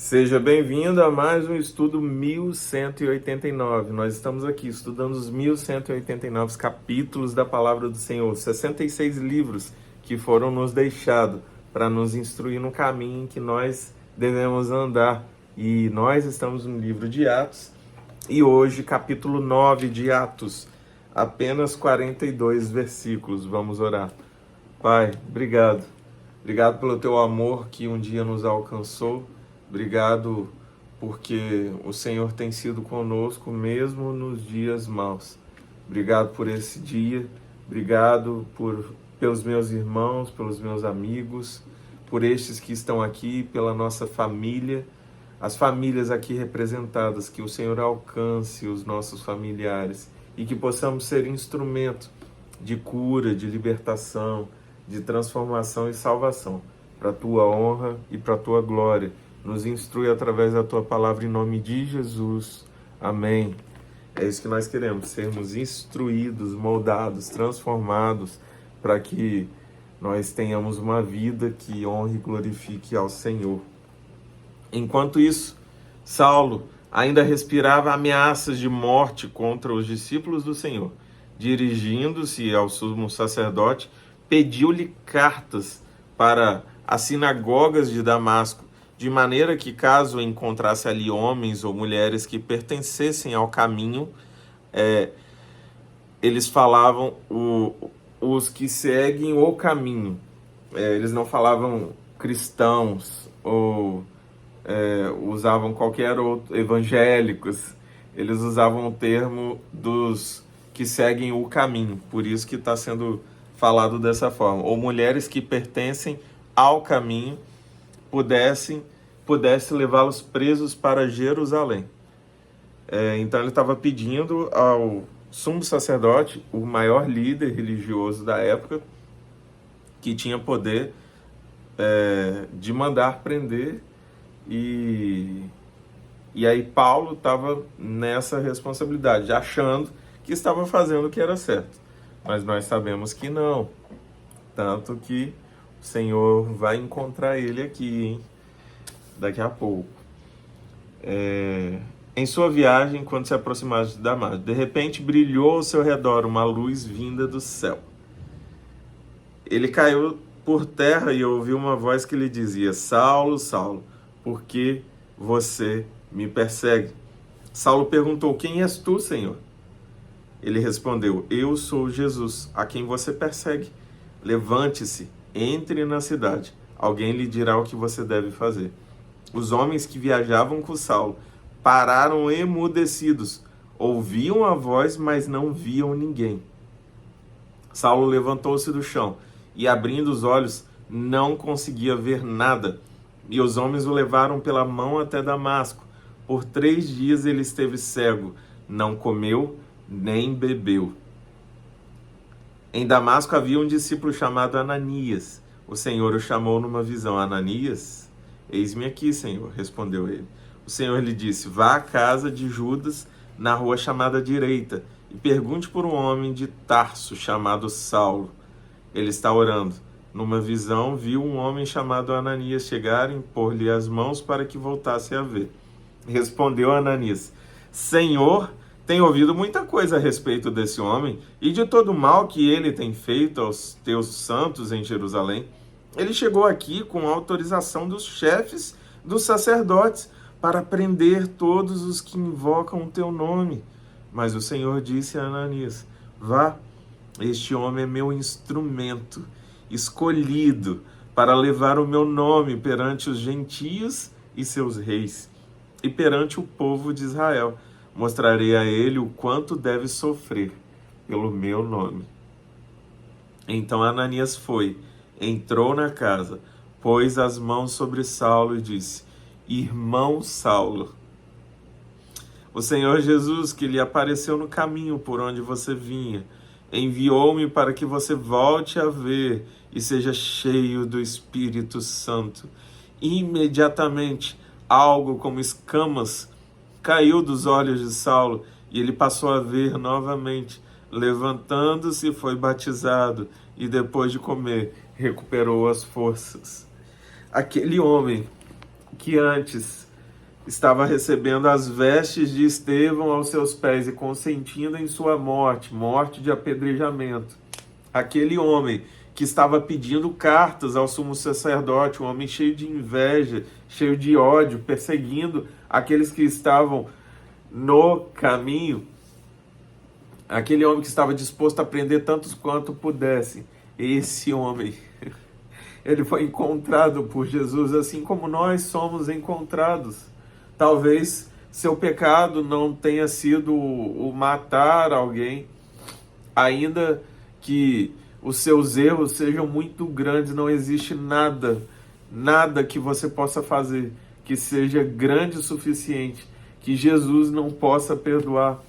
Seja bem-vindo a mais um estudo 1189. Nós estamos aqui estudando os 1189 capítulos da Palavra do Senhor, 66 livros que foram nos deixados para nos instruir no caminho em que nós devemos andar. E nós estamos no livro de Atos e hoje, capítulo 9 de Atos, apenas 42 versículos. Vamos orar. Pai, obrigado. Obrigado pelo teu amor que um dia nos alcançou. Obrigado porque o Senhor tem sido conosco mesmo nos dias maus. Obrigado por esse dia, obrigado pelos meus irmãos, pelos meus amigos, por estes que estão aqui, pela nossa família, as famílias aqui representadas, que o Senhor alcance os nossos familiares e que possamos ser instrumento de cura, de libertação, de transformação e salvação, para a tua honra e para a tua glória. Nos instrui através da tua palavra em nome de Jesus. Amém. É isso que nós queremos, sermos instruídos, moldados, transformados, para que nós tenhamos uma vida que honre e glorifique ao Senhor. Enquanto isso, Saulo ainda respirava ameaças de morte contra os discípulos do Senhor. Dirigindo-se ao sumo sacerdote, pediu-lhe cartas para as sinagogas de Damasco, de maneira que, caso encontrasse ali homens ou mulheres que pertencessem ao caminho, eles falavam os que seguem o caminho. Eles não falavam cristãos ou usavam qualquer outro, evangélicos. Eles usavam o termo dos que seguem o caminho. Por isso que está sendo falado dessa forma. Ou mulheres que pertencem ao caminho, pudesse levá-los presos para Jerusalém. Então ele estava pedindo ao sumo sacerdote, o maior líder religioso da época, que tinha poder de mandar prender, e aí Paulo estava nessa responsabilidade, achando que estava fazendo o que era certo. Mas nós sabemos que não. Tanto que o Senhor vai encontrar ele aqui, hein? Daqui a pouco. Em sua viagem, quando se aproximava de Damasco, de repente brilhou ao seu redor uma luz vinda do céu. Ele caiu por terra e ouviu uma voz que lhe dizia: Saulo, Saulo, por que você me persegue? Saulo perguntou: quem és tu, Senhor? Ele respondeu: eu sou Jesus, a quem você persegue. Levante-se, entre na cidade. Alguém lhe dirá o que você deve fazer. Os homens que viajavam com Saulo pararam emudecidos. Ouviam a voz, mas não viam ninguém. Saulo levantou-se do chão e, abrindo os olhos, não conseguia ver nada. E os homens o levaram pela mão até Damasco. Por 3 dias ele esteve cego, não comeu nem bebeu. Em Damasco havia um discípulo chamado Ananias. O Senhor o chamou numa visão. Ananias? Eis-me aqui, Senhor, respondeu ele. O Senhor lhe disse: vá à casa de Judas, na rua chamada Direita, e pergunte por um homem de Tarso, chamado Saulo. Ele está orando. Numa visão, viu um homem chamado Ananias chegar e impor-lhe as mãos para que voltasse a ver. Respondeu Ananias: Senhor, tenho ouvido muita coisa a respeito desse homem e de todo o mal que ele tem feito aos teus santos em Jerusalém. Ele chegou aqui com autorização dos chefes dos sacerdotes para prender todos os que invocam o teu nome. Mas o Senhor disse a Ananias: vá, este homem é meu instrumento, escolhido para levar o meu nome perante os gentios e seus reis, e perante o povo de Israel. Mostrarei a ele o quanto deve sofrer pelo meu nome. Então Ananias foi, entrou na casa, pôs as mãos sobre Saulo e disse: Irmão Saulo, o Senhor Jesus, que lhe apareceu no caminho por onde você vinha, enviou-me para que você volte a ver e seja cheio do Espírito Santo. Imediatamente, algo como escamas caiu dos olhos de Saulo e ele passou a ver novamente. Levantando-se, foi batizado e, depois de comer, recuperou as forças. Aquele homem que antes estava recebendo as vestes de Estevão aos seus pés e consentindo em sua morte, morte de apedrejamento. Aquele homem que estava pedindo cartas ao sumo sacerdote, um homem cheio de inveja, cheio de ódio, perseguindo aqueles que estavam no caminho, aquele homem que estava disposto a prender tantos quanto pudesse, esse homem, ele foi encontrado por Jesus, assim como nós somos encontrados. Talvez seu pecado não tenha sido o matar alguém, ainda que os seus erros sejam muito grandes, não existe nada que você possa fazer que seja grande o suficiente, que Jesus não possa perdoar.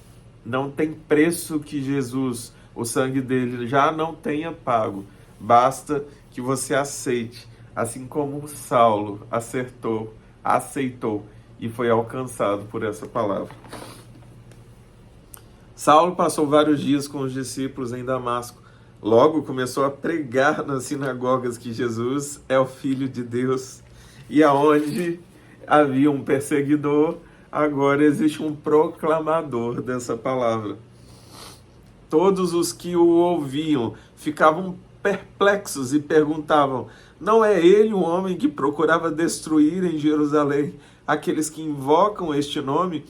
Não tem preço que Jesus, o sangue dele, já não tenha pago. Basta que você aceite, assim como Saulo aceitou e foi alcançado por essa palavra. Saulo passou vários dias com os discípulos em Damasco. Logo começou a pregar nas sinagogas que Jesus é o Filho de Deus. E aonde havia um perseguidor, agora existe um proclamador dessa palavra. Todos os que o ouviam ficavam perplexos e perguntavam: não é ele o homem que procurava destruir em Jerusalém aqueles que invocam este nome?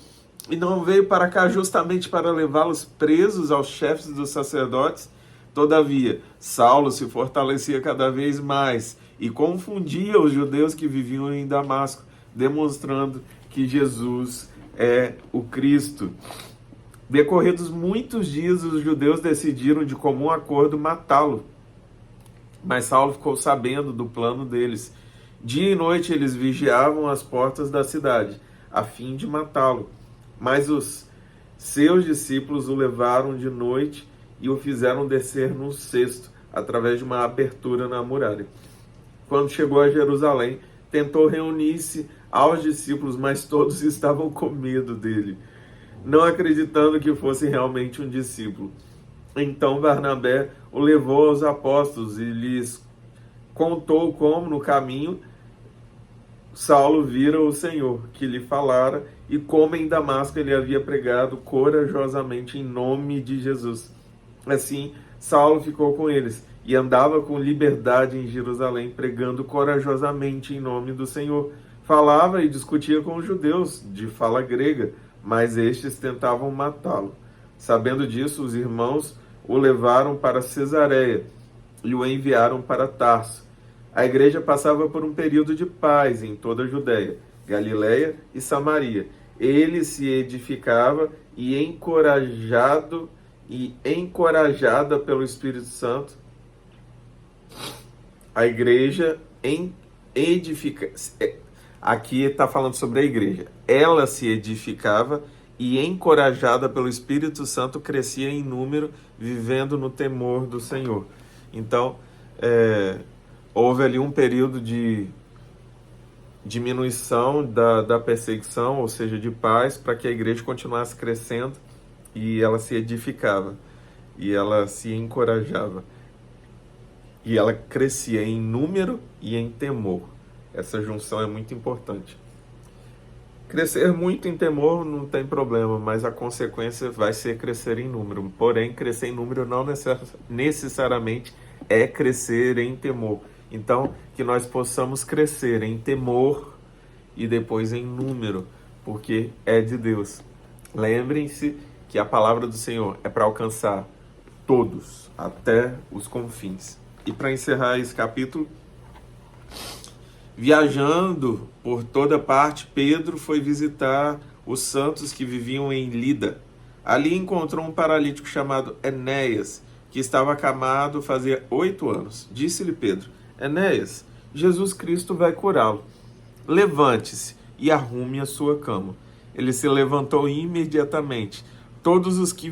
E não veio para cá justamente para levá-los presos aos chefes dos sacerdotes? Todavia, Saulo se fortalecia cada vez mais e confundia os judeus que viviam em Damasco, demonstrando que Jesus é o Cristo. Decorridos muitos dias, os judeus decidiram de comum acordo matá-lo. Mas Saulo ficou sabendo do plano deles. Dia e noite eles vigiavam as portas da cidade, a fim de matá-lo. Mas os seus discípulos o levaram de noite e o fizeram descer num cesto, através de uma abertura na muralha. Quando chegou a Jerusalém, tentou reunir-se aos discípulos, mas todos estavam com medo dele, não acreditando que fosse realmente um discípulo. Então Barnabé o levou aos apóstolos e lhes contou como, no caminho, Saulo vira o Senhor, que lhe falara, e como em Damasco ele havia pregado corajosamente em nome de Jesus. Assim, Saulo ficou com eles e andava com liberdade em Jerusalém, pregando corajosamente em nome do Senhor. Falava e discutia com os judeus de fala grega, mas estes tentavam matá-lo. Sabendo disso, os irmãos o levaram para Cesareia e o enviaram para Tarso. A igreja passava por um período de paz em toda a Judéia, Galiléia e Samaria. Ele se edificava e encorajada pelo Espírito Santo, a igreja aqui está falando sobre a igreja. Ela se edificava e, encorajada pelo Espírito Santo, crescia em número, vivendo no temor do Senhor. Então, houve ali um período de diminuição da perseguição, ou seja, de paz, para que a igreja continuasse crescendo, e ela se edificava, e ela se encorajava, e ela crescia em número e em temor. Essa junção é muito importante. Crescer muito em temor não tem problema, mas a consequência vai ser crescer em número. Porém, crescer em número não necessariamente é crescer em temor. Então, que nós possamos crescer em temor e depois em número, porque é de Deus. Lembrem-se que a palavra do Senhor é para alcançar todos, até os confins. E para encerrar esse capítulo, viajando por toda parte, Pedro foi visitar os santos que viviam em Lida. Ali encontrou um paralítico chamado Enéas, que estava acamado fazia 8 anos. Disse-lhe Pedro: Enéas, Jesus Cristo vai curá-lo. Levante-se e arrume a sua cama. Ele se levantou imediatamente. Todos os que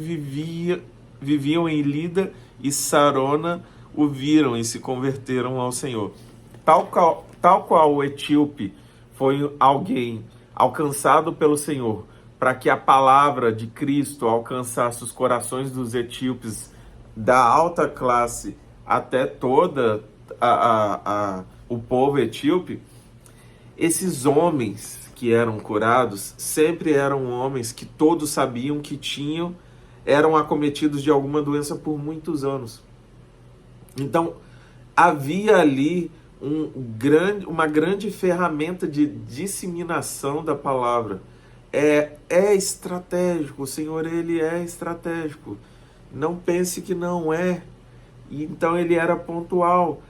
viviam em Lida e Sarona o viram e se converteram ao Senhor. Tal qual o etíope foi alguém alcançado pelo Senhor, para que a palavra de Cristo alcançasse os corações dos etíopes, da alta classe até toda o povo etíope, esses homens que eram curados sempre eram homens que todos sabiam que eram acometidos de alguma doença por muitos anos. Então, havia ali uma grande ferramenta de disseminação da palavra. É estratégico, o Senhor, ele é estratégico. Não pense que não é. Então ele era pontual.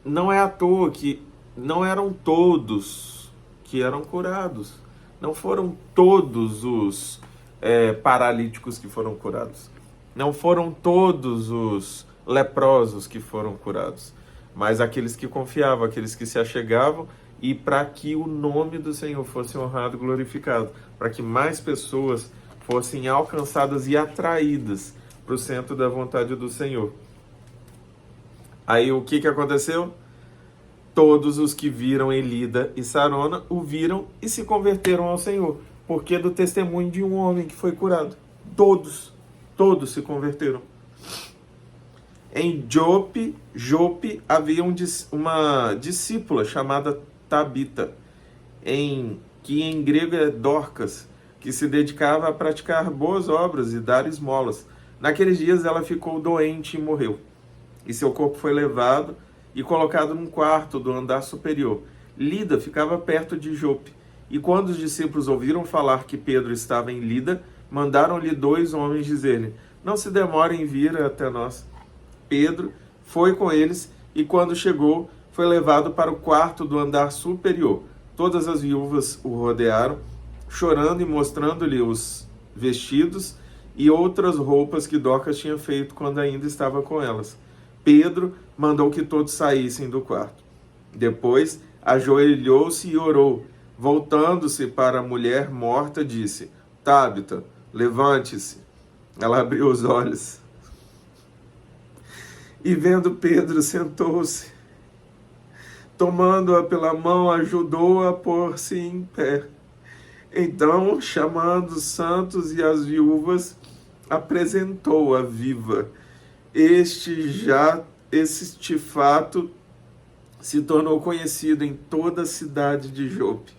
Não é à toa que não eram todos que eram curados. Não foram todos os paralíticos que foram curados. Não foram todos os leprosos que foram curados. Mas aqueles que confiavam, aqueles que se achegavam, e para que o nome do Senhor fosse honrado e glorificado, para que mais pessoas fossem alcançadas e atraídas para o centro da vontade do Senhor. Aí o que aconteceu? Todos os que viram em Lida e Sarona o viram e se converteram ao Senhor, porque do testemunho de um homem que foi curado. Todos se converteram. Em Jope havia uma discípula chamada Tabita, que em grego é Dorcas, que se dedicava a praticar boas obras e dar esmolas. Naqueles dias ela ficou doente e morreu, e seu corpo foi levado e colocado num quarto do andar superior. Lida ficava perto de Jope, e quando os discípulos ouviram falar que Pedro estava em Lida, mandaram-lhe 2 homens dizer-lhe: não se demore em vir até nós. Pedro foi com eles, e quando chegou, foi levado para o quarto do andar superior. Todas as viúvas o rodearam, chorando e mostrando-lhe os vestidos e outras roupas que Dorcas tinha feito quando ainda estava com elas. Pedro mandou que todos saíssem do quarto. Depois ajoelhou-se e orou. Voltando-se para a mulher morta, disse: Tabita, levante-se. Ela abriu os olhos e, vendo Pedro, sentou-se. Tomando-a pela mão, ajudou-a a pôr-se em pé. Então, chamando os santos e as viúvas, apresentou-a viva. Este fato se tornou conhecido em toda a cidade de Jope,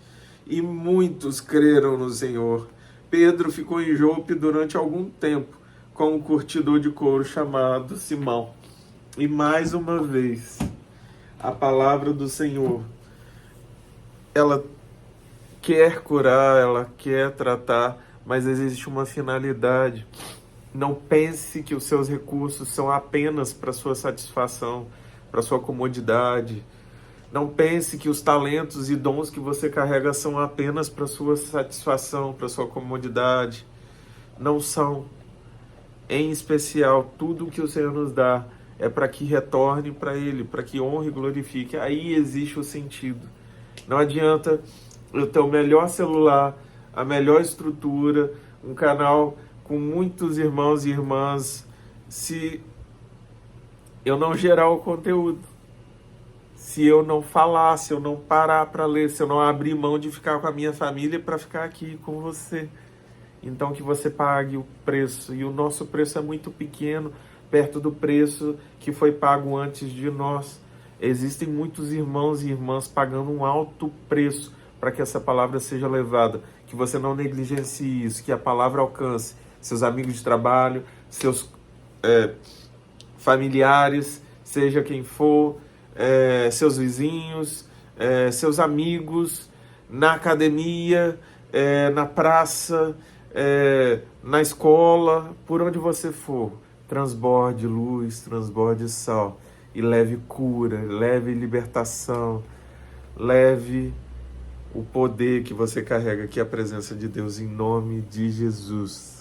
e muitos creram no Senhor. Pedro ficou em Jope durante algum tempo com um curtidor de couro chamado Simão. E mais uma vez, a palavra do Senhor, ela quer curar, ela quer tratar, mas existe uma finalidade. Não pense que os seus recursos são apenas para sua satisfação, para sua comodidade. Não pense que os talentos e dons que você carrega são apenas para sua satisfação, para sua comodidade. Não são. Em especial, tudo o que o Senhor nos dá é para que retorne para Ele, para que honre e glorifique. Aí existe o sentido. Não adianta eu ter o melhor celular, a melhor estrutura, um canal com muitos irmãos e irmãs, se eu não gerar o conteúdo, se eu não falar, se eu não parar para ler, se eu não abrir mão de ficar com a minha família para ficar aqui com você. Então que você pague o preço, e o nosso preço é muito pequeno, perto do preço que foi pago antes de nós. Existem muitos irmãos e irmãs pagando um alto preço para que essa palavra seja levada, que você não negligencie isso, que a palavra alcance seus amigos de trabalho, seus familiares, seja quem for, seus vizinhos, seus amigos, na academia, na praça, na escola, por onde você for. Transborde luz, transborde sal, e leve cura, leve libertação, leve o poder que você carrega, que é a presença de Deus, em nome de Jesus.